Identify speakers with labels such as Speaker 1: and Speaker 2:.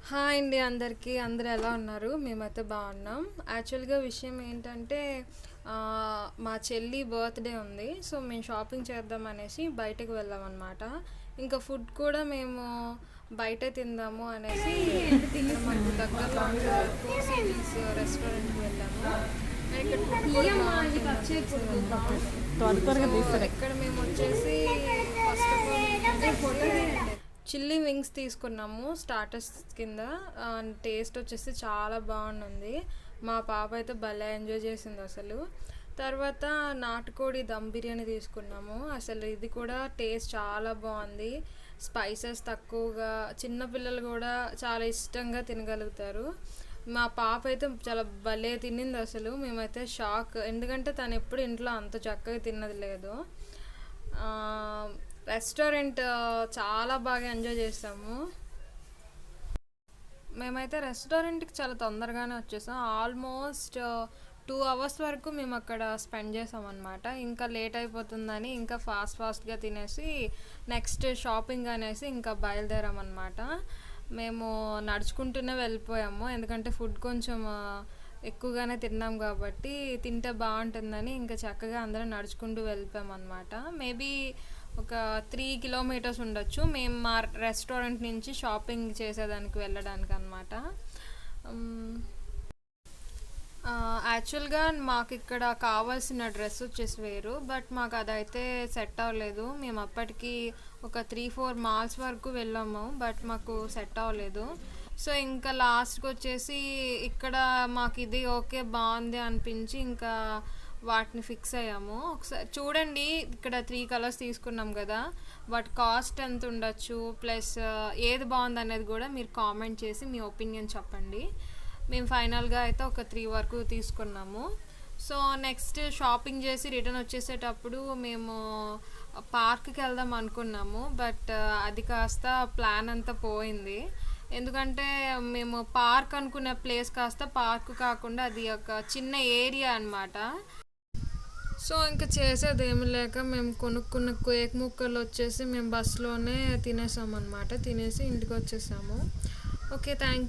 Speaker 1: Hi అండి అందరికీ. అందరూ ఎలా ఉన్నారు? మేమైతే బాగున్నాం. యాక్చువల్‌గా విషయం ఏంటంటే మా చెల్లి బర్త్‌డే ఉంది. సో, మేము షాపింగ్ చేద్దాం అనేసి బయటకి వెళ్ళామన్నమాట. ఇంకా ఫుడ్ కూడా మేము బయటే తిందాము అనేసి ఇక్కడ మాకు దగ్గరలో ఉండే ఫోర్ సిటీస్ రెస్టారెంట్‌కి వెళ్ళాము. అండ్ ఇక్కడ ఫుడ్ కూడా బాగుంటుందని వెళ్ళాము. సో, ఇక్కడ మేము వచ్చేసి ఫస్ట్ ఆఫ్ ఆల్ ఏంటంటే చిల్లీ వింగ్స్ తీసుకున్నాము స్టార్టర్స్ కింద. టేస్ట్ వచ్చేసి చాలా బాగుంది. మా పాప అయితే భలే ఎంజాయ్ చేసింది అసలు. తర్వాత నాటుకోడి దమ్ బిర్యానీ తీసుకున్నాము. అసలు ఇది కూడా టేస్ట్ చాలా బాగుంది. స్పైసెస్ తక్కువగా, చిన్నపిల్లలు కూడా చాలా ఇష్టంగా తినగలుగుతారు. మా పాప అయితే చాలా భలే తినింది అసలు. మేమైతే షాక్, ఎందుకంటే తను ఎప్పుడు ఇంట్లో అంత చక్కగా తిన్నది లేదు. రెస్టారెంట్ చాలా బాగా ఎంజాయ్ చేసాము. మేమైతే రెస్టారెంట్కి చాలా తొందరగానే వచ్చేసాం. ఆల్మోస్ట్ 2 అవర్స్ వరకు మేము అక్కడ స్పెండ్ చేసాం అనమాట. ఇంకా లేట్ అయిపోతుందని ఇంకా ఫాస్ట్గా తినేసి నెక్స్ట్ షాపింగ్ అనేసి ఇంకా బయలుదేరామన్నమాట. మేము నడుచుకుంటూనే వెళ్ళిపోయాము, ఎందుకంటే ఫుడ్ కొంచెం ఎక్కువగానే తిన్నాం కాబట్టి తింటే బాగుంటుందని ఇంకా చక్కగా అందరం నడుచుకుంటూ వెళ్ళిపోయామన్నమాట. మేబీ ఒక 3 కిలోమీటర్స్ ఉండొచ్చు మేము మా రెస్టారెంట్ నుంచి షాపింగ్ చేసేదానికి వెళ్ళడానికి అనమాట. యాక్చువల్గా మాకు ఇక్కడ కావాల్సిన డ్రెస్ వచ్చేసి వేరు, బట్ మాకు అదైతే సెట్ అవ్వలేదు. మేము అప్పటికి ఒక 3-4 మాల్స్ వరకు వెళ్ళాము, బట్ మాకు సెట్ అవ్వలేదు. సో ఇంకా లాస్ట్కి వచ్చేసి ఇక్కడ మాకు ఇది ఓకే బాగుంది అనిపించి ఇంకా వాటిని ఫిక్స్ అయ్యాము. ఒకసారి చూడండి, ఇక్కడ 3 కలర్స్ తీసుకున్నాం కదా, వాటి కాస్ట్ ఎంత ఉండొచ్చు, ప్లస్ ఏది బాగుంది అనేది కూడా మీరు కామెంట్ చేసి మీ ఒపీనియన్ చెప్పండి. మేము ఫైనల్గా అయితే ఒక 3 వరకు తీసుకున్నాము. సో నెక్స్ట్ షాపింగ్ చేసి రిటర్న్ వచ్చేసేటప్పుడు మేము పార్క్కి వెళ్దాం అనుకున్నాము, బట్ అది కాస్త ప్లాన్ అంతా పోయింది. ఎందుకంటే మేము పార్క్ అనుకున్న ప్లేస్ కాస్త పార్క్ కాకుండా అది ఒక చిన్న ఏరియా అనమాట. సో ఇంకా చేసేది ఏమి లేక మేము కొనుక్కున్న కేక్ ముక్కలు వచ్చేసి మేము బస్సులోనే తినేసాము అనమాట. తినేసి ఇంటికి వచ్చేసాము. Okay, thank you.